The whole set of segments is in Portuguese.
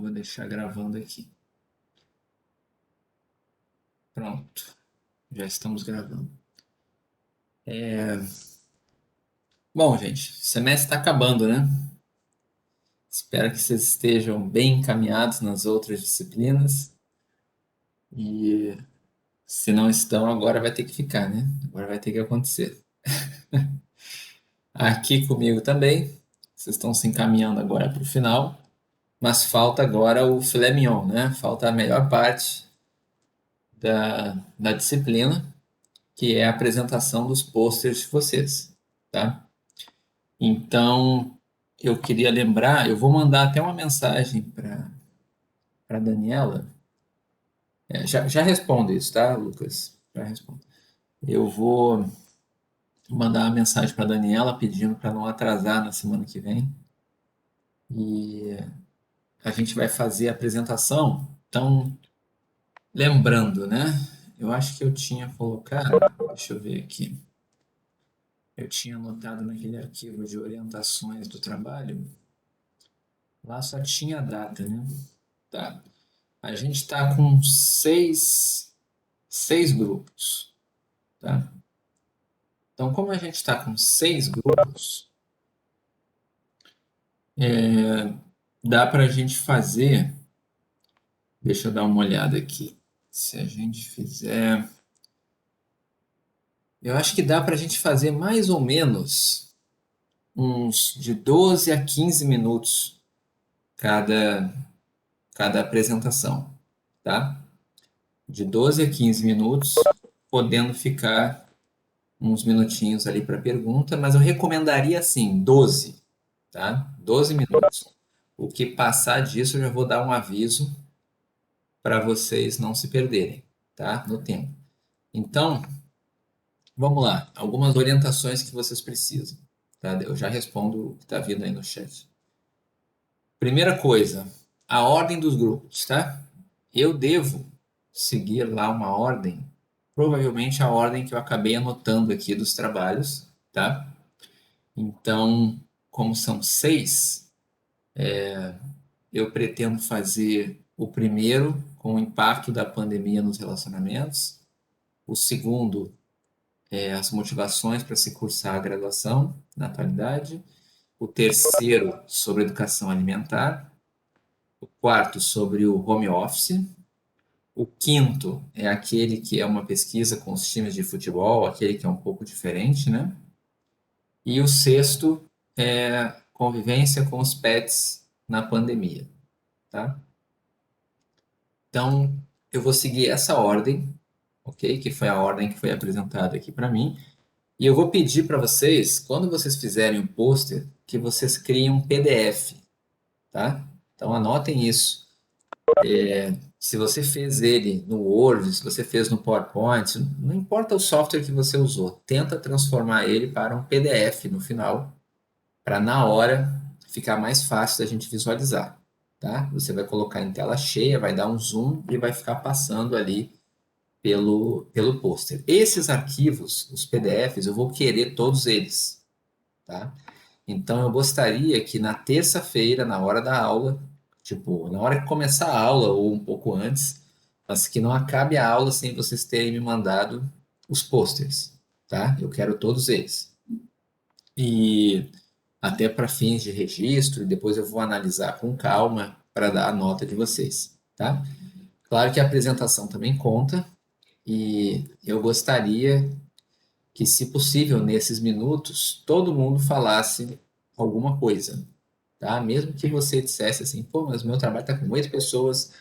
vou deixar gravando aqui. Pronto, já estamos gravando. Bom, gente, o semestre está acabando, né? Espero que vocês estejam bem encaminhados nas outras disciplinas. E se não estão, agora vai ter que ficar, né? Agora vai ter que acontecer. Aqui comigo também, vocês estão se encaminhando agora para o final, mas falta agora o filé mignon, né? Falta a melhor parte da disciplina, que é a apresentação dos posters de vocês, tá? Então, eu queria lembrar, eu vou mandar até uma mensagem para Daniela. Já respondo isso, tá, Lucas? Já respondo. Eu vou mandar uma mensagem para Daniela pedindo para não atrasar na semana que vem. E a gente vai fazer a apresentação. Então, lembrando, né? Eu acho que eu tinha colocado, deixa eu ver aqui. Eu tinha anotado naquele arquivo de orientações do trabalho. Lá só tinha a data, né? Tá. A gente está com seis grupos, tá? Então, como a gente está com 6 grupos, dá para a gente fazer. Deixa eu dar uma olhada aqui. Se a gente fizer. Eu acho que dá para a gente fazer mais ou menos uns de 12 a 15 minutos cada, cada apresentação, tá? De 12 a 15 minutos, podendo ficar uns minutinhos ali para pergunta, mas eu recomendaria assim, 12, tá? 12 minutos. O que passar disso, eu já vou dar um aviso para vocês não se perderem, tá? No tempo. Então, vamos lá. Algumas orientações que vocês precisam, tá? Eu já respondo o que está vindo aí no chat. Primeira coisa, a ordem dos grupos, tá? Eu devo seguir lá uma ordem, provavelmente a ordem que eu acabei anotando aqui dos trabalhos, tá? Então, como são 6, eu pretendo fazer o primeiro com o impacto da pandemia nos relacionamentos, o segundo é as motivações para se cursar a graduação na atualidade, o terceiro sobre educação alimentar, o quarto sobre o home office, o quinto é aquele que é uma pesquisa com os times de futebol, aquele que é um pouco diferente, né? E o sexto é convivência com os pets na pandemia, tá? Então, eu vou seguir essa ordem, ok? Que foi a ordem que foi apresentada aqui para mim. E eu vou pedir para vocês, quando vocês fizerem o pôster, que vocês criem um PDF, tá? Então, anotem isso. Se você fez ele no Word, se você fez no PowerPoint, não importa o software que você usou, tenta transformar ele para um PDF no final, para na hora ficar mais fácil da gente visualizar, tá? Você vai colocar em tela cheia, vai dar um zoom e vai ficar passando ali pelo pôster. Esses arquivos, os PDFs, eu vou querer todos eles, tá? Então eu gostaria que na terça-feira, na hora da aula, tipo, na hora que começar a aula ou um pouco antes, mas que não acabe a aula sem vocês terem me mandado os posters, tá? Eu quero todos eles. E até para fins de registro, e depois eu vou analisar com calma para dar a nota de vocês, tá? Claro que a apresentação também conta, e eu gostaria que, se possível, nesses minutos, todo mundo falasse alguma coisa, tá? Mesmo que você dissesse assim, pô, mas meu trabalho está com 8 pessoas,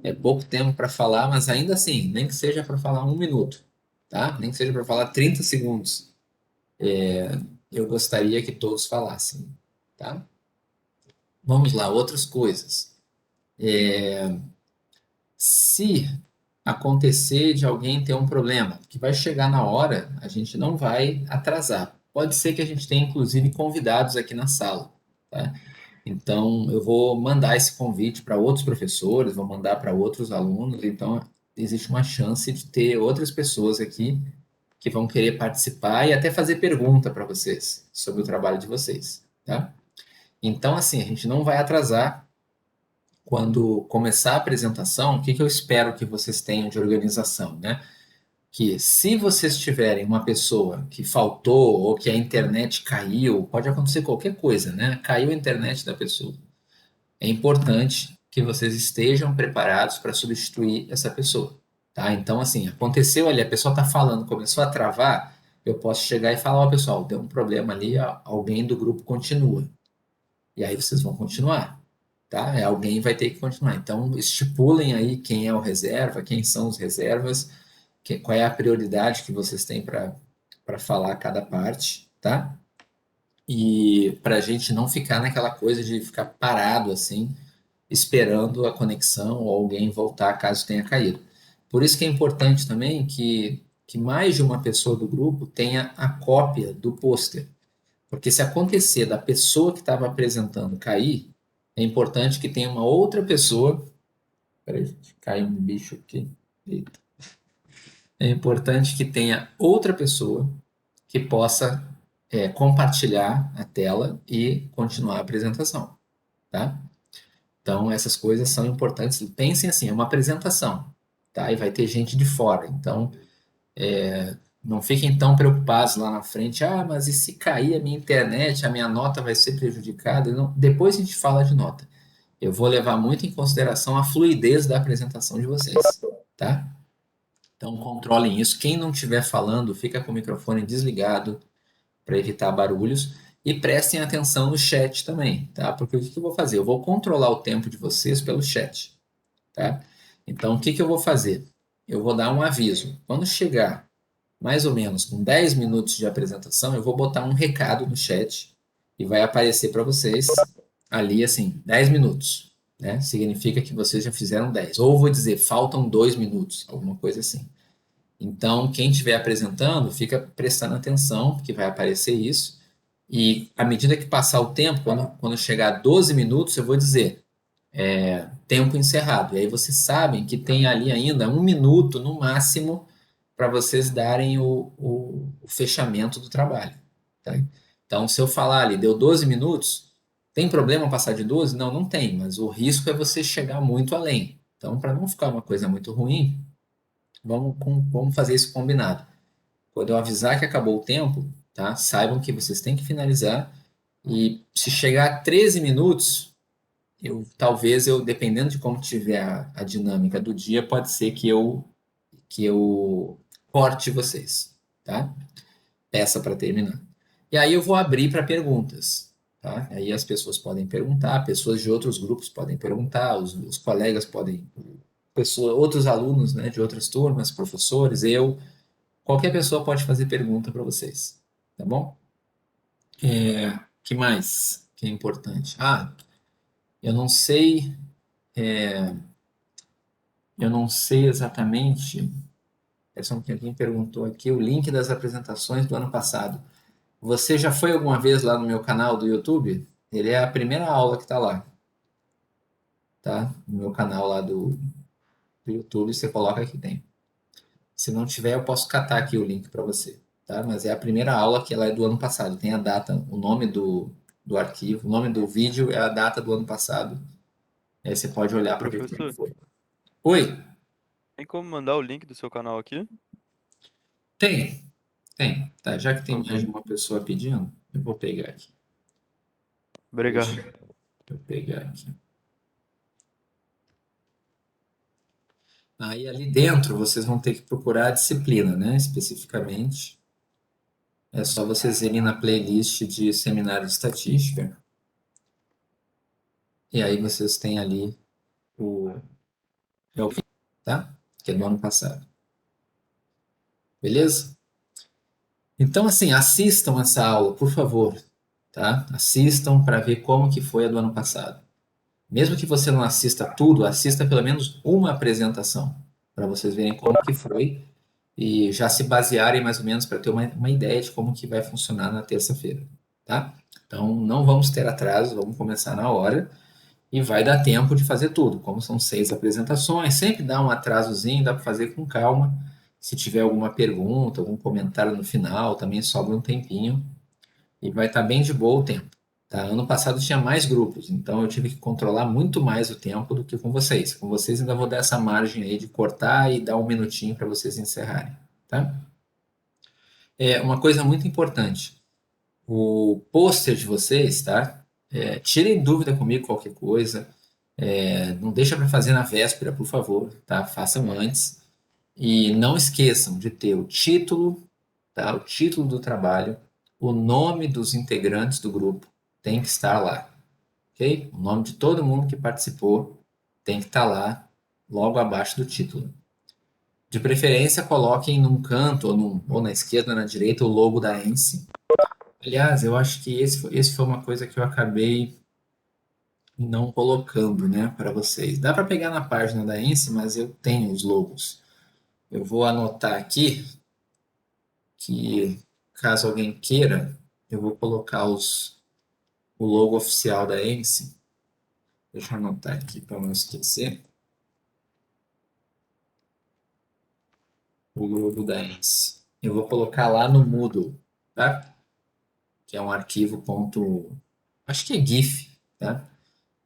é pouco tempo para falar, mas ainda assim, nem que seja para falar 1 minuto, tá? Nem que seja para falar 30 segundos, eu gostaria que todos falassem, tá? Vamos lá, outras coisas. Se acontecer de alguém ter um problema, que vai chegar na hora, a gente não vai atrasar. Pode ser que a gente tenha, inclusive, convidados aqui na sala, tá? Então, eu vou mandar esse convite para outros professores, vou mandar para outros alunos, então existe uma chance de ter outras pessoas aqui que vão querer participar e até fazer pergunta para vocês sobre o trabalho de vocês, tá? Então, assim, a gente não vai atrasar, quando começar a apresentação, o que que eu espero que vocês tenham de organização, né? Que se vocês tiverem uma pessoa que faltou ou que a internet caiu, pode acontecer qualquer coisa, né? Caiu a internet da pessoa. É importante que vocês estejam preparados para substituir essa pessoa, tá? Então, assim, aconteceu ali, a pessoa está falando, começou a travar, eu posso chegar e falar, ó, pessoal, deu um problema ali, alguém do grupo continua. E aí vocês vão continuar, tá? Alguém vai ter que continuar. Então, estipulem aí quem é o reserva, quem são os reservas, qual é a prioridade que vocês têm para falar cada parte, tá? E para a gente não ficar naquela coisa de ficar parado assim, esperando a conexão ou alguém voltar caso tenha caído. Por isso que é importante também que mais de uma pessoa do grupo tenha a cópia do pôster. Porque se acontecer da pessoa que estava apresentando cair, é importante que tenha uma outra pessoa. Peraí, gente, caiu um bicho aqui. Eita. É importante que tenha outra pessoa que possa compartilhar a tela e continuar a apresentação, tá? Então, essas coisas são importantes. Pensem assim, é uma apresentação, tá? E vai ter gente de fora. Então, não fiquem tão preocupados lá na frente. Ah, mas e se cair a minha internet, a minha nota vai ser prejudicada? Não, depois a gente fala de nota. Eu vou levar muito em consideração a fluidez da apresentação de vocês, tá? Então, controlem isso. Quem não estiver falando, fica com o microfone desligado para evitar barulhos. E prestem atenção no chat também, tá? Porque o que eu vou fazer? Eu vou controlar o tempo de vocês pelo chat, tá? Então, o que eu vou fazer? Eu vou dar um aviso. Quando chegar mais ou menos com 10 minutos de apresentação, eu vou botar um recado no chat e vai aparecer para vocês ali, assim, 10 minutos, né? Significa que vocês já fizeram 10. Ou vou dizer, faltam 2 minutos, alguma coisa assim. Então, quem estiver apresentando, fica prestando atenção, porque vai aparecer isso. E à medida que passar o tempo, quando chegar a 12 minutos, eu vou dizer tempo encerrado. E aí vocês sabem que tem ali ainda 1 minuto no máximo para vocês darem o fechamento do trabalho. Tá? Então, se eu falar ali, deu 12 minutos, tem problema passar de 12? Não, não tem, mas o risco é você chegar muito além. Então, para não ficar uma coisa muito ruim, vamos fazer isso combinado. Quando eu avisar que acabou o tempo, tá? Saibam que vocês têm que finalizar. E se chegar a 13 minutos, dependendo de como tiver a dinâmica do dia, pode ser que eu corte vocês, tá? Peça para terminar. E aí eu vou abrir para perguntas, tá? Aí as pessoas podem perguntar, pessoas de outros grupos podem perguntar, os colegas podem, outros alunos, né, de outras turmas, professores, qualquer pessoa pode fazer pergunta para vocês, tá bom? Que mais que é importante? Eu não sei, eu não sei exatamente. É só que alguém perguntou aqui o link das apresentações do ano passado. Você já foi alguma vez lá no meu canal do YouTube? Ele é a primeira aula que está lá, tá? No meu canal lá do YouTube, você coloca que tem. Se não tiver, eu posso catar aqui o link para você, tá? Mas é a primeira aula que ela é do ano passado. Tem a data, o nome do arquivo, o nome do vídeo é a data do ano passado. Aí você pode olhar para ver quem Professor, foi. Oi, tem como mandar o link do seu canal aqui? tem, tem. Tá, já que Por tem mais favor. de uma pessoa pedindo, eu vou pegar aqui. Obrigado. Deixa eu pegar aqui. Aí ali dentro vocês vão ter que procurar a disciplina, né? Especificamente. É só vocês irem na playlist de seminário de estatística. E aí vocês têm ali o, o tá? Que é do ano passado. Beleza? Então, assim, assistam essa aula, por favor, tá? Assistam para ver como que foi a do ano passado. Mesmo que você não assista tudo, assista pelo menos uma apresentação, para vocês verem como que foi e já se basearem mais ou menos para ter uma ideia de como que vai funcionar na terça-feira, tá? Então, não vamos ter atraso, vamos começar na hora e vai dar tempo de fazer tudo. Como são 6 apresentações, sempre dá um atrasozinho, dá para fazer com calma. Se tiver alguma pergunta, algum comentário no final, também sobra um tempinho e vai estar bem de boa o tempo, Tá? Ano passado tinha mais grupos, então eu tive que controlar muito mais o tempo do que com vocês. Com vocês ainda vou dar essa margem aí de cortar e dar um minutinho para vocês encerrarem, tá? É uma coisa muito importante. O pôster de vocês, tá? Tirem dúvida comigo qualquer coisa. Não deixa para fazer na véspera, por favor, tá? Façam antes. E não esqueçam de ter o título, tá? O título do trabalho, o nome dos integrantes do grupo tem que estar lá, ok? O nome de todo mundo que participou tem que estar lá, logo abaixo do título. De preferência, coloquem num canto ou na esquerda ou na direita o logo da ENSE. Aliás, eu acho que esse foi uma coisa que eu acabei não colocando, né, para vocês. Dá para pegar na página da ENSE, mas eu tenho os logos. Eu vou anotar aqui que, caso alguém queira, eu vou colocar o logo oficial da ENSE. Deixa eu anotar aqui para não esquecer. O logo da ENSE. Eu vou colocar lá no Moodle, tá? Que é um arquivo ponto, acho que é GIF, tá?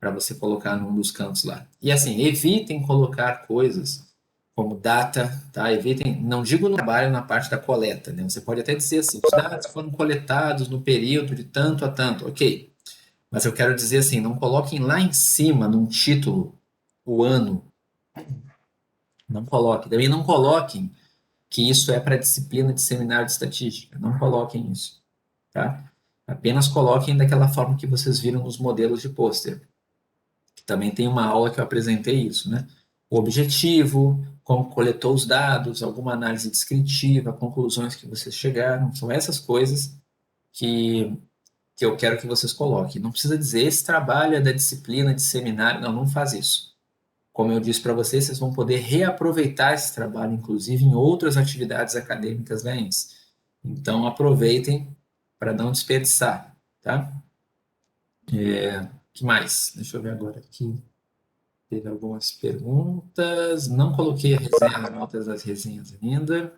Para você colocar num dos cantos lá. E assim, evitem colocar coisas como data, tá? Evitem, não digo no trabalho na parte da coleta, né? Você pode até dizer assim, os dados foram coletados no período de tanto a tanto, ok. Mas eu quero dizer assim, não coloquem lá em cima, num título, o ano. Não coloquem. Também não coloquem que isso é para disciplina de seminário de estatística. Não coloquem isso, tá? Apenas coloquem daquela forma que vocês viram nos modelos de pôster. Também tem uma aula que eu apresentei isso, né? O objetivo, como coletou os dados, alguma análise descritiva, conclusões que vocês chegaram, são essas coisas que, que eu quero que vocês coloquem. Não precisa dizer esse trabalho é da disciplina de seminário, não, não faz isso. Como eu disse para vocês, vocês vão poder reaproveitar esse trabalho, inclusive em outras atividades acadêmicas da ENS. Então aproveitem para não desperdiçar, tá? Que mais? Deixa eu ver agora aqui. Teve algumas perguntas. Não coloquei as notas das resenhas ainda.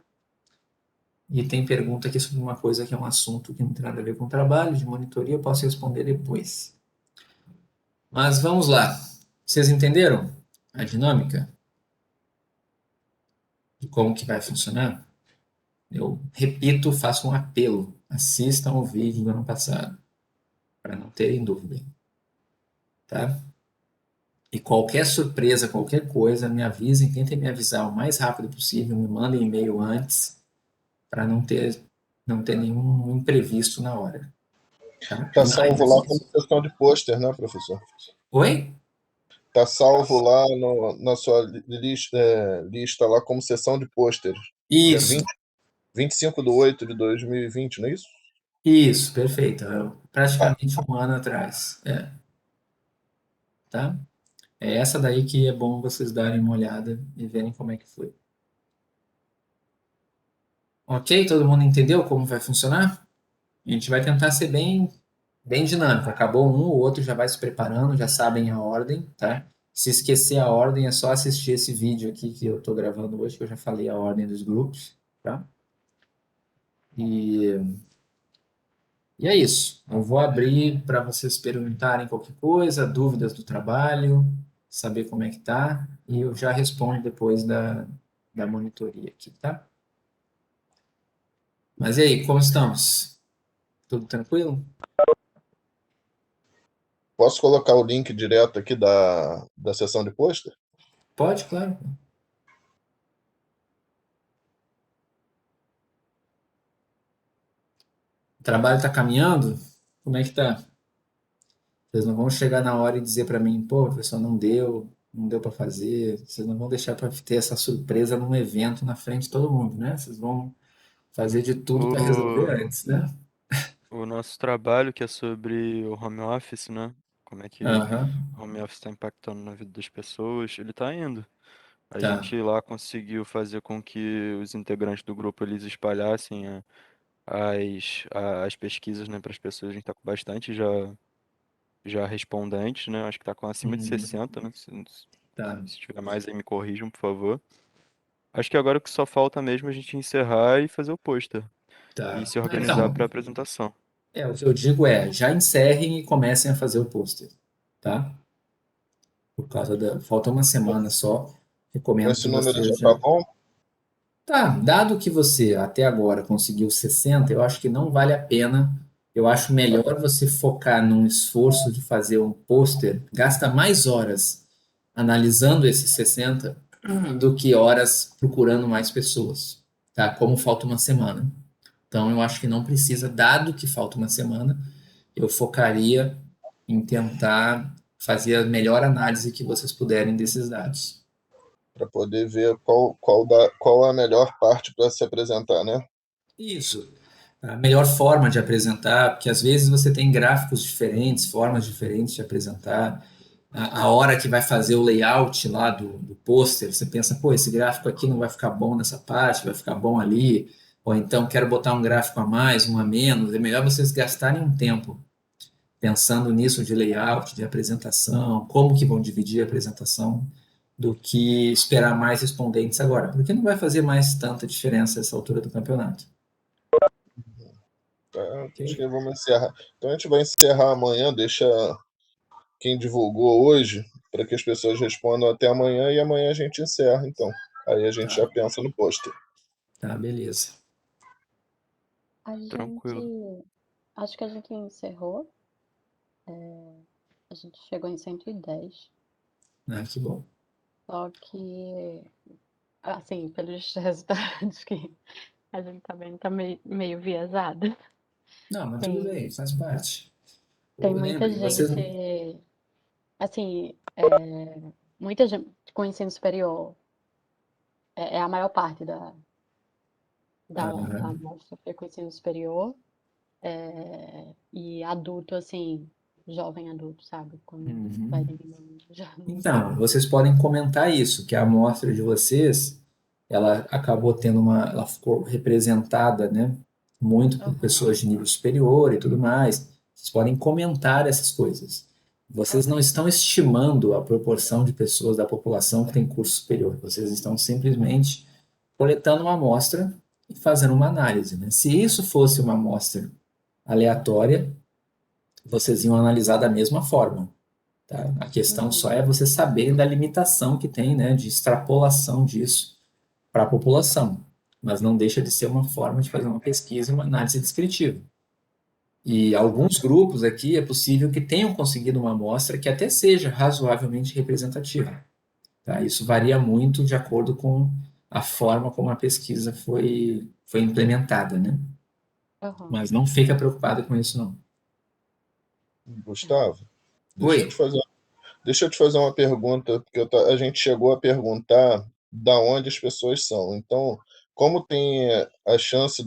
E tem pergunta aqui sobre uma coisa que é um assunto que não tem nada a ver com trabalho, de monitoria, eu posso responder depois. Mas vamos lá. Vocês entenderam a dinâmica de como que vai funcionar? Eu repito, faço um apelo. Assistam o vídeo do ano passado, para não terem dúvida, tá? E qualquer surpresa, qualquer coisa, me avisem, tentem me avisar o mais rápido possível, me mandem e-mail antes, para não ter nenhum imprevisto na hora, tá? Tá Ah, salvo lá como sessão de pôster, né, professor? oi? Tá salvo lá na sua lista lá como sessão de pôster. Dia Isso, 25/8/2020, não é isso? isso, perfeito. Ah, Praticamente um ano atrás, tá? É essa daí que é bom vocês darem uma olhada e verem como é que foi. Ok? Todo mundo entendeu como vai funcionar? A gente vai tentar ser bem dinâmico. Acabou um, o outro já vai se preparando, já sabem a ordem, tá? Se esquecer a ordem, é só assistir esse vídeo aqui que eu estou gravando hoje, que eu já falei a ordem dos grupos, tá? E, e é isso. Eu vou abrir para vocês perguntarem qualquer coisa, dúvidas do trabalho, saber como é que tá, e eu já respondo depois da monitoria aqui, tá? Mas e aí, como estamos? Tudo tranquilo? posso colocar o link direto aqui da sessão de pôster? Pode, claro. O trabalho está caminhando? Como é que tá? Vocês não vão chegar na hora e dizer para mim, pô, professor, não deu para fazer. Vocês não vão deixar para ter essa surpresa num evento na frente de todo mundo, né? Vocês vão fazer de tudo para resolver O, antes, né? o nosso trabalho, que é sobre o home office, né? Como é que Aham, o home office está impactando na vida das pessoas, ele tá indo. A tá. gente lá conseguiu fazer com que os integrantes do grupo eles espalhassem as pesquisas, né, para as pessoas. A gente está com bastante já respondentes, né? Acho que está com acima de Hum, 60, né? tá, Se tiver mais aí, me corrijam, por favor. Acho que agora o que só falta mesmo é a gente encerrar e fazer o pôster. E tá. se organizar Então, para apresentação. O que eu digo é, já encerrem e comecem a fazer o pôster, tá? Por causa da... Falta uma semana só. Com Recomendo esse que número vocês já tá já... bom? Tá, dado que você até agora conseguiu 60, eu acho que não vale a pena. Eu acho melhor você focar num esforço de fazer um pôster, gasta mais horas analisando esses 60 do que horas procurando mais pessoas, tá? Como falta uma semana. Então, eu acho que não precisa, dado que falta uma semana, eu focaria em tentar fazer a melhor análise que vocês puderem desses dados. Para poder ver qual a melhor parte para se apresentar, né? Isso. A melhor forma de apresentar, porque às vezes você tem gráficos diferentes, formas diferentes de apresentar. A hora que vai fazer o layout lá do pôster, você pensa, pô, esse gráfico aqui não vai ficar bom nessa parte, vai ficar bom ali. Ou então quero botar um gráfico a mais, um a menos. É melhor vocês gastarem um tempo pensando nisso de layout, de apresentação, como que vão dividir a apresentação, do que esperar mais respondentes agora, porque não vai fazer mais tanta diferença essa altura do campeonato. Tá, acho Ok? que vamos encerrar. Então a gente vai encerrar amanhã, deixa quem divulgou hoje, para que as pessoas respondam até amanhã e amanhã a gente encerra, então. Aí a gente Tá, já pensa no pôster. tá, beleza. A Tranquilo. gente. Acho que a gente encerrou. A gente chegou em 110. Ah, que bom. Só que, assim, pelos resultados que a gente tá vendo, tá meio viesada. Não, mas tudo Tem, bem, faz parte. tem muita Lembre, você. gente, assim, muita gente com ensino superior. É a maior parte da Ah, amostra foi com ensino superior. E adulto, assim, jovem adulto, sabe? Quando vai uhum. diminuindo, já não Então, tá. vocês podem comentar isso, que a amostra de vocês, ela acabou tendo uma, ela ficou representada, né, muito por Aham, pessoas de nível superior e tudo mais. Vocês podem comentar essas coisas. Vocês não aham. estão estimando a proporção de pessoas da população que tem curso superior. Vocês estão simplesmente coletando uma amostra e fazendo uma análise, né? Se isso fosse uma amostra aleatória, vocês iam analisar da mesma forma. Tá? A questão só Uhum, é você saber da limitação que tem, né, de extrapolação disso para a população, mas não deixa de ser uma forma de fazer uma pesquisa e uma análise descritiva. E aham, alguns grupos aqui é possível que tenham conseguido uma amostra que até seja razoavelmente representativa. Tá? Isso varia muito de acordo com a forma como a pesquisa foi implementada, né? aham. Mas não fica preocupado com isso, não. Gustavo, Oi? deixa eu te fazer, deixa eu te fazer uma pergunta, porque a gente chegou a perguntar da onde as pessoas são. Então, como tem a chance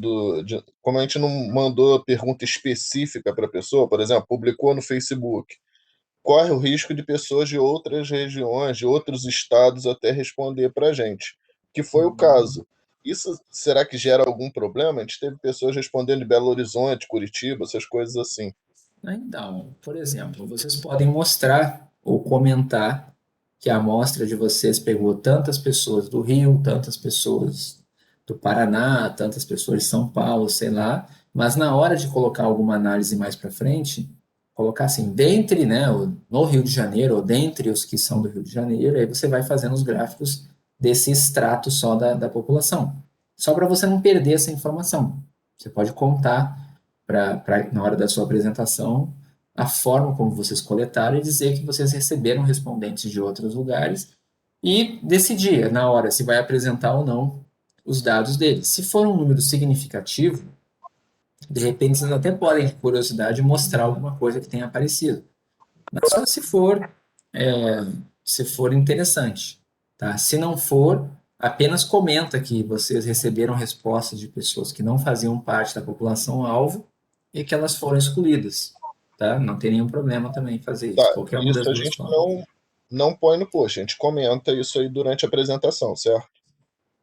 como a gente não mandou pergunta específica para a pessoa, por exemplo, publicou no Facebook, corre o risco de pessoas de outras regiões, de outros estados até responder para a gente, que foi o caso. Isso será que gera algum problema? A gente teve pessoas respondendo de Belo Horizonte, Curitiba, essas coisas assim. Então, por exemplo, vocês podem mostrar ou comentar que a amostra de vocês pegou tantas pessoas do Rio, tantas pessoas do Paraná, tantas pessoas de São Paulo, sei lá, mas na hora de colocar alguma análise mais para frente, colocar assim, dentre, né, no Rio de Janeiro, ou dentre os que são do Rio de Janeiro, aí você vai fazendo os gráficos desse extrato só da população. Só para você não perder essa informação. Você pode contar na hora da sua apresentação, a forma como vocês coletaram e dizer que vocês receberam respondentes de outros lugares e decidir na hora se vai apresentar ou não os dados deles. Se for um número significativo, de repente vocês até podem, por curiosidade, mostrar alguma coisa que tenha aparecido. Mas só se for interessante, tá? Se não for, apenas comenta que vocês receberam respostas de pessoas que não faziam parte da população alvo e que elas foram excluídas, tá? Não tem nenhum problema também em fazer isso. Tá, Qualquer uma isso das a duas gente formas. não põe no post, a gente comenta isso aí durante a apresentação, certo?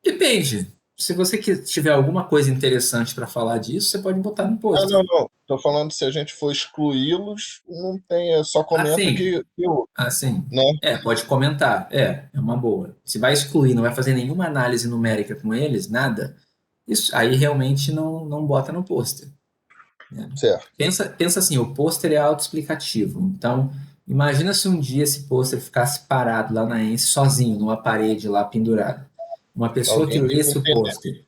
Depende. Se você tiver alguma coisa interessante para falar disso, você pode botar no Ah, pôster. não, não. Tô falando se a gente for excluí-los, não tem, só comenta Assim, que assim. né? Pode comentar. É uma boa. Se vai excluir, não vai fazer nenhuma análise numérica com eles, nada, isso aí realmente não bota no pôster. Certo. Pensa assim, o pôster é autoexplicativo. Então, imagina se um dia esse pôster ficasse parado lá na ENSE, sozinho, numa parede lá pendurado. Uma pessoa que Alguém tem que lesse o entender. pôster.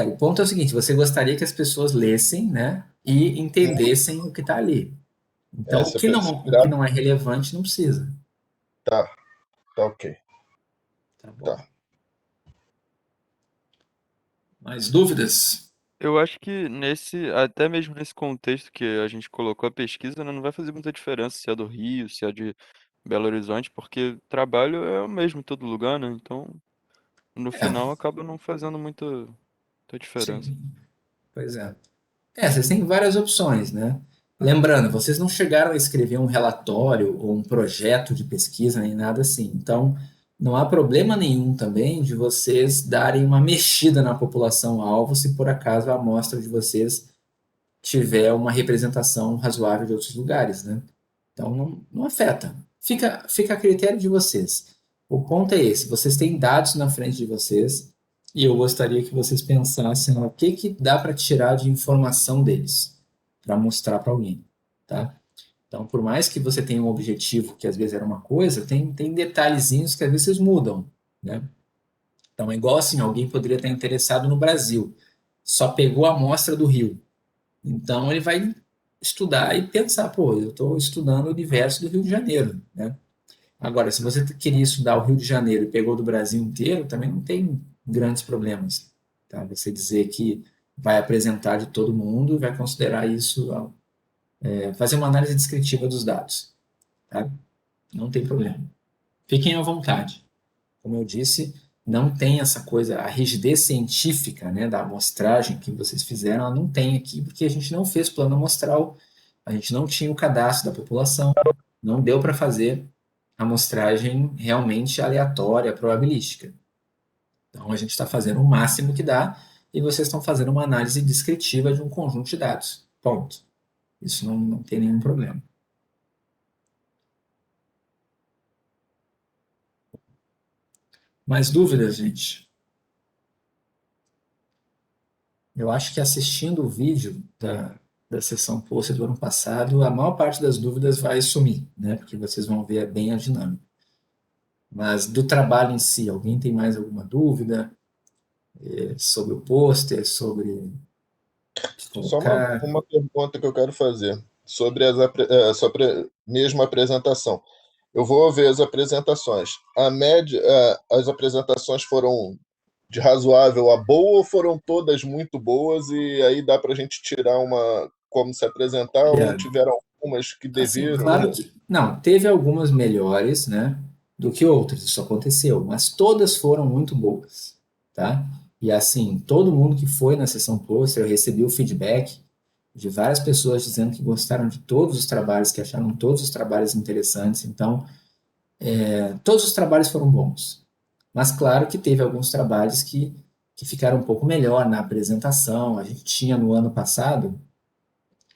O ponto é o seguinte, você gostaria que as pessoas lessem, né, e entendessem o que está ali. Então, Se o que virar, não é relevante não precisa, tá, tá ok. tá bom? Tá. Mais dúvidas? Eu acho que até mesmo nesse contexto que a gente colocou a pesquisa, né, não vai fazer muita diferença se é do Rio, se é de Belo Horizonte, porque trabalho é o mesmo em todo lugar, né? Então, no É, final acaba não fazendo muita diferença. sim, pois é. Vocês têm várias opções, né? Lembrando, vocês não chegaram a escrever um relatório ou um projeto de pesquisa nem nada assim. Então, não há problema nenhum também de vocês darem uma mexida na população-alvo se por acaso a amostra de vocês tiver uma representação razoável de outros lugares, né? Então, não afeta. Fica a critério de vocês. O ponto é esse: vocês têm dados na frente de vocês e eu gostaria que vocês pensassem no que dá para tirar de informação deles, para mostrar para alguém, tá? Então, por mais que você tenha um objetivo que às vezes era uma coisa, tem detalhezinhos que às vezes vocês mudam, né? Então, é igual assim, alguém poderia estar interessado no Brasil, só pegou a amostra do Rio. Então, ele vai estudar e pensar, pô, eu estou estudando o universo do Rio de Janeiro, né? Agora, se você queria estudar o Rio de Janeiro e pegou do Brasil inteiro, também não tem grandes problemas, tá? Você dizer que vai apresentar de todo mundo e vai considerar isso, fazer uma análise descritiva dos dados, tá? Não tem problema. Fiquem à vontade. Como eu disse, não tem essa coisa, a rigidez científica, né, da amostragem que vocês fizeram, ela não tem aqui, porque a gente não fez plano amostral, a gente não tinha o cadastro da população, não deu para fazer amostragem realmente aleatória, probabilística. Então, a gente está fazendo o máximo que dá e vocês estão fazendo uma análise descritiva de um conjunto de dados. Ponto. Isso não tem nenhum problema. Mais dúvidas, gente? Eu acho que assistindo o vídeo da sessão poster do ano passado, a maior parte das dúvidas vai sumir, né? Porque vocês vão ver bem a dinâmica. Mas do trabalho em si, alguém tem mais alguma dúvida sobre o pôster, sobre o que Só colocar? uma pergunta que eu quero fazer sobre sobre a mesma apresentação. Eu vou ver as apresentações. A média, as apresentações foram de razoável a boa ou foram todas muito boas e aí dá para a gente tirar uma como se apresentar ou Olha, tiveram algumas que assim, deveram? claro que não, teve algumas melhores, né, do que outras, isso aconteceu, mas todas foram muito boas, tá? E assim, todo mundo que foi na sessão pôster, eu recebi o feedback de várias pessoas dizendo que gostaram de todos os trabalhos, que acharam todos os trabalhos interessantes, então, todos os trabalhos foram bons. Mas claro que teve alguns trabalhos que ficaram um pouco melhor na apresentação. A gente tinha no ano passado,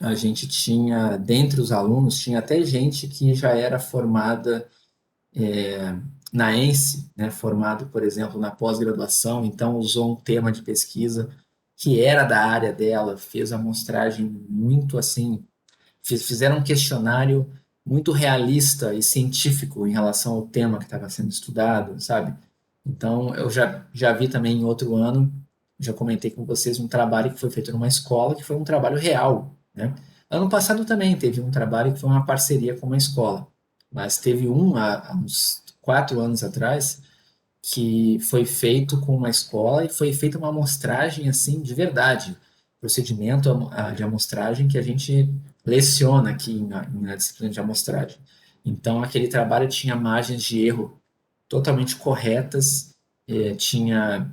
a gente tinha, dentre os alunos, tinha até gente que já era formada na ENSE, né, formado, por exemplo, na pós-graduação, então usou um tema de pesquisa que era da área dela, fez a amostragem muito assim, fizeram um questionário muito realista e científico em relação ao tema que estava sendo estudado, sabe? Então, eu já vi também em outro ano, já comentei com vocês um trabalho que foi feito numa escola, que foi um trabalho real, né? Ano passado também teve um trabalho que foi uma parceria com uma escola, mas teve há uns 4 anos atrás que foi feito com uma escola e foi feita uma amostragem assim de verdade, procedimento de amostragem que a gente leciona aqui na disciplina de amostragem. Então, aquele trabalho tinha margens de erro totalmente corretas, tinha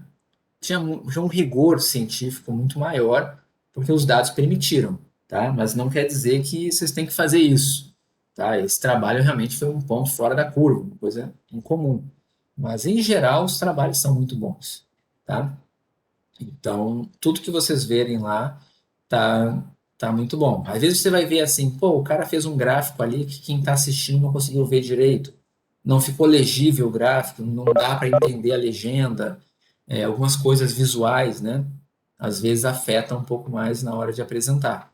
um rigor científico muito maior, porque os dados permitiram, tá? Mas não quer dizer que vocês têm que fazer isso, tá? Esse trabalho realmente foi um ponto fora da curva, uma coisa incomum. Mas, em geral, os trabalhos são muito bons, tá? Então, tudo que vocês verem lá tá, tá muito bom. Às vezes você vai ver assim, pô, o cara fez um gráfico ali que quem está assistindo não conseguiu ver direito. Não ficou legível o gráfico, não dá para entender a legenda. Algumas coisas visuais, né? Às vezes afetam um pouco mais na hora de apresentar.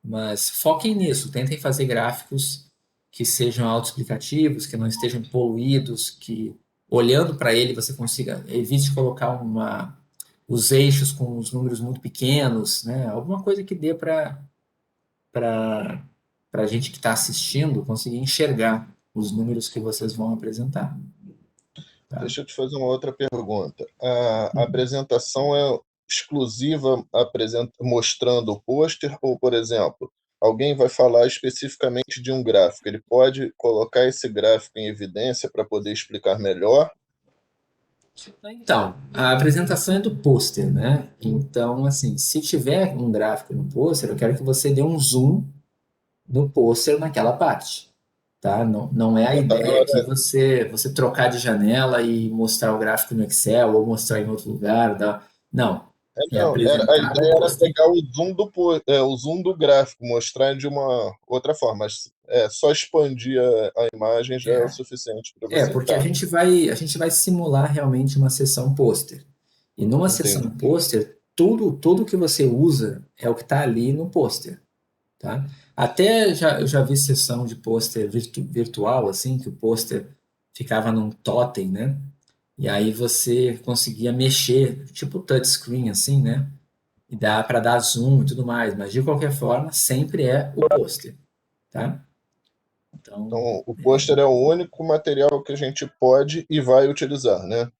Mas foquem nisso, tentem fazer gráficos que sejam autoexplicativos, que não estejam poluídos, que olhando para ele você consiga, evite colocar os eixos com os números muito pequenos, né? Alguma coisa que dê para a gente que está assistindo conseguir enxergar os números que vocês vão apresentar. Tá? Deixa eu te fazer uma outra pergunta. A apresentação é exclusiva mostrando o pôster ou, por exemplo, alguém vai falar especificamente de um gráfico? Ele pode colocar esse gráfico em evidência para poder explicar melhor? Então, a apresentação é do pôster, né? Então, assim, se tiver um gráfico no pôster, eu quero que você dê um zoom no pôster naquela parte, tá? Não é a Já está na ideia aqui hora. você trocar de janela e mostrar o gráfico no Excel ou mostrar em outro lugar, tá? Não, é Não, a apresentar no ideia era pôster. pegar o zoom do gráfico, mostrar de uma outra forma, mas só expandir a imagem já é o suficiente para você. Porque Tá, a gente vai simular realmente uma sessão pôster. E numa sessão entendi. pôster, tudo que você usa é o que está ali no pôster, tá? Até eu já vi sessão de pôster virtual, assim, que o pôster ficava num totem, né? E aí você conseguia mexer, tipo touchscreen, assim, né? E dá para dar zoom e tudo mais, mas de qualquer forma, sempre é o pôster, tá? Então, Então, o pôster é o único material que a gente pode e vai utilizar, né?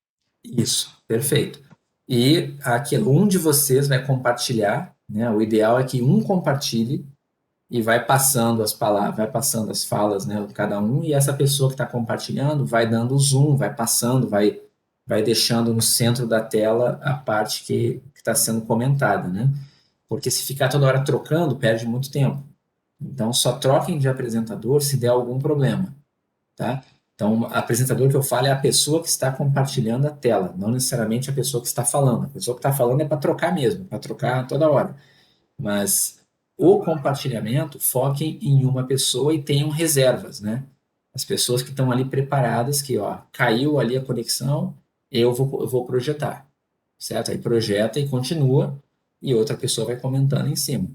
isso, perfeito. E aquilo, um de vocês vai compartilhar, né? O ideal é que um compartilhe e vai passando as palavras, vai passando as falas, né? Cada um, e essa pessoa que está compartilhando vai dando zoom, vai passando, vai deixando no centro da tela a parte que está sendo comentada, né? Porque se ficar toda hora trocando, perde muito tempo. Então, só troquem de apresentador se der algum problema, tá? Então, apresentador que eu falo é a pessoa que está compartilhando a tela, não necessariamente a pessoa que está falando. A pessoa que está falando é para trocar mesmo, para trocar toda hora. Mas o compartilhamento, foquem em uma pessoa e tenham reservas, né? As pessoas que estão ali preparadas, que, ó, caiu ali a conexão, eu vou projetar, certo? Aí projeta e continua, e outra pessoa vai comentando em cima,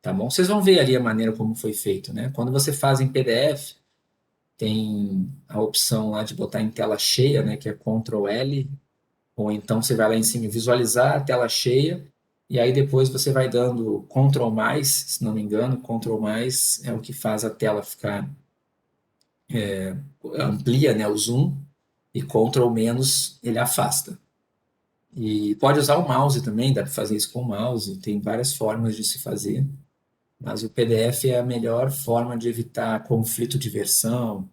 tá bom? Vocês vão ver ali a maneira como foi feito, né? Quando você faz em PDF, tem a opção lá de botar em tela cheia, né? Que é Ctrl L, ou então você vai lá em cima e visualizar a tela cheia, e aí depois você vai dando Ctrl mais, se não me engano, Ctrl mais é o que faz a tela ficar, amplia, né, o zoom, e Ctrl menos ele afasta. E pode usar o mouse também, dá para fazer isso com o mouse, tem várias formas de se fazer, mas o PDF é a melhor forma de evitar conflito de versão,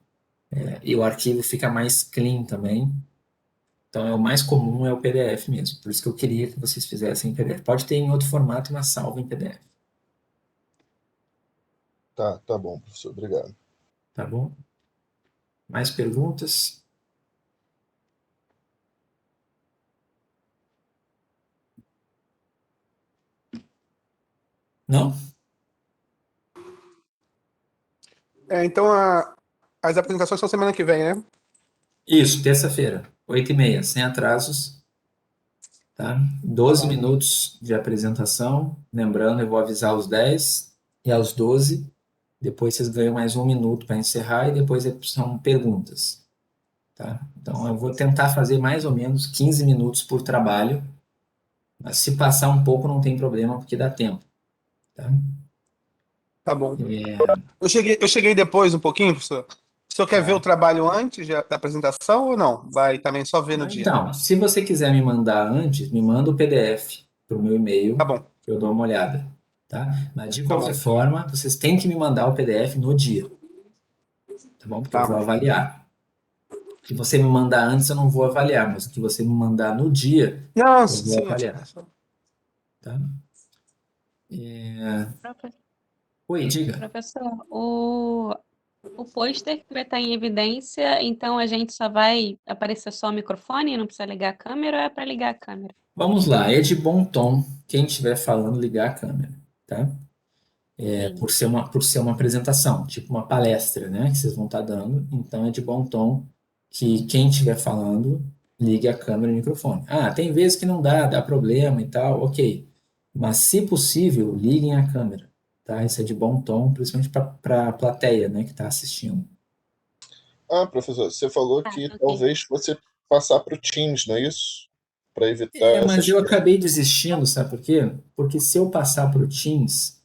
e o arquivo fica mais clean também. Então, o mais comum é o PDF mesmo. Por isso que eu queria que vocês fizessem em PDF. Pode ter em outro formato, mas salva em PDF. Tá bom, professor, obrigado. Tá bom? Mais perguntas? Não? Então as apresentações são semana que vem, né? Isso, terça-feira, 8h30, sem atrasos, tá? Tá 12 bom. minutos de apresentação. Lembrando, eu vou avisar aos 10 e aos 12. Depois vocês ganham mais 1 minuto para encerrar e depois são perguntas, tá? Então, eu vou tentar fazer mais ou menos 15 minutos por trabalho, mas se passar um pouco não tem problema, porque dá tempo, tá? Tá bom. É, Eu cheguei depois um pouquinho, professor. O senhor quer ver o trabalho antes da apresentação ou não? Vai também só ver no dia? Então, se você quiser me mandar antes, me manda o PDF para o meu e-mail, Tá bom. que eu dou uma olhada, tá? Mas de Tá qualquer bom. forma, vocês têm que me mandar o PDF no dia, tá bom? Porque eu Tá. vou avaliar. O que você me mandar antes, eu não vou avaliar, mas o que você me mandar no dia, Não, eu vou sim. avaliar, tá? Oi, diga. Professor, o pôster que vai estar em evidência, então a gente só vai aparecer só o microfone, não precisa ligar a câmera, ou é para ligar a câmera? Vamos lá, é de bom tom quem estiver falando ligar a câmera, tá? Sim. Por ser uma apresentação, tipo uma palestra, né, que vocês vão estar dando, então é de bom tom que quem estiver falando ligue a câmera e o microfone. Ah, tem vezes que não dá problema e tal, ok. Mas, se possível, liguem a câmera, tá? Isso é de bom tom, principalmente para a plateia, né, que está assistindo. Ah, professor, você falou Tá, que ok. talvez você passar para o Teams, não é isso? Para evitar Mas essas eu questões. acabei desistindo, sabe por quê? Porque se eu passar para o Teams,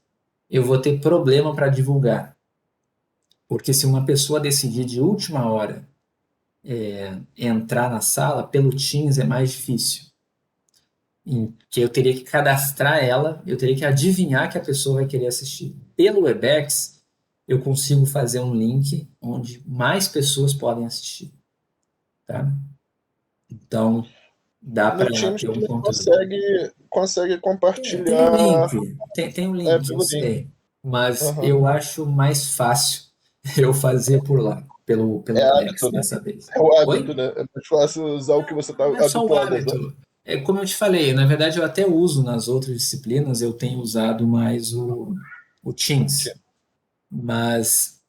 eu vou ter problema para divulgar. Porque se uma pessoa decidir de última hora entrar na sala, pelo Teams é mais difícil. Que eu teria que cadastrar ela, eu teria que adivinhar que a pessoa vai querer assistir. Pelo Webex, eu consigo fazer um link onde mais pessoas podem assistir, tá? Então, dá No para Teams ter um também controle. consegue Tem um compartilhar link, tem um link, eu pelo link. sei, mas Aham. eu acho mais fácil eu fazer por lá, pelo É Webex hábito, né? dessa vez. É o hábito, Oi? né? É mais fácil usar o que você está Não é só o habituado a usar. hábito. É como eu te falei, na verdade eu até uso nas outras disciplinas, eu tenho usado mais o Teams, mas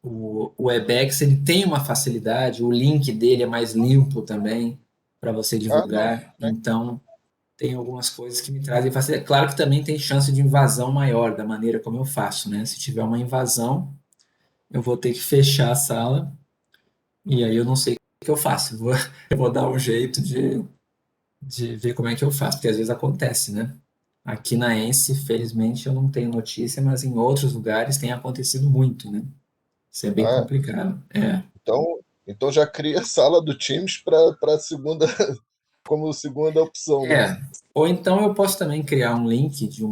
o Webex ele tem uma facilidade, o link dele é mais limpo também para você Ah, não. divulgar, então tem algumas coisas que me trazem facilidade. Claro que também tem chance de invasão maior da maneira como eu faço, né? Se tiver uma invasão, eu vou ter que fechar a sala e aí eu não sei o que eu faço. Eu vou dar um jeito de ver como é que eu faço, porque às vezes acontece, né? Aqui na ENSE, felizmente, eu não tenho notícia, mas em outros lugares tem acontecido muito, né? Isso é bem Ah, complicado. É. então já cria a sala do Teams para segunda, como segunda opção, né? É. Ou então eu posso também criar um link de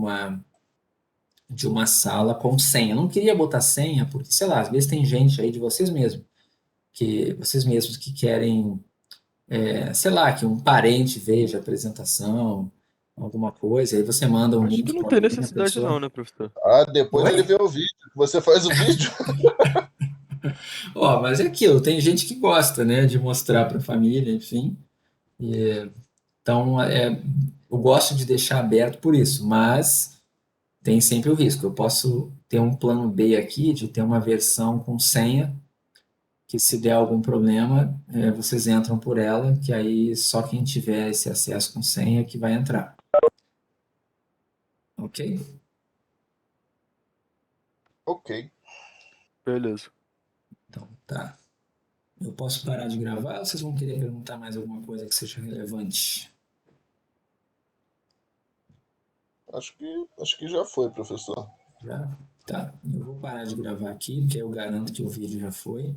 uma sala com senha. Eu não queria botar senha, porque, sei lá, às vezes tem gente aí de vocês mesmos que querem, sei lá, que um parente veja a apresentação, alguma coisa, aí você manda um Acho que link não para tem alguém, a necessidade não, pessoa. né, professor? Ah, depois ele Oi? vê o vídeo. Você faz o vídeo. Ó, mas é aquilo, tem gente que gosta, né, de mostrar para a família, enfim. Então, eu gosto de deixar aberto por isso, mas tem sempre o risco. Eu posso ter um plano B aqui de ter uma versão com senha, que se der algum problema, vocês entram por ela, que aí só quem tiver esse acesso com senha que vai entrar. Ok? Ok. Beleza. Então, tá. Eu posso parar de gravar ou vocês vão querer perguntar mais alguma coisa que seja relevante? Acho que já foi, professor. Já? Tá. Eu vou parar de gravar aqui, porque eu garanto que o vídeo já foi.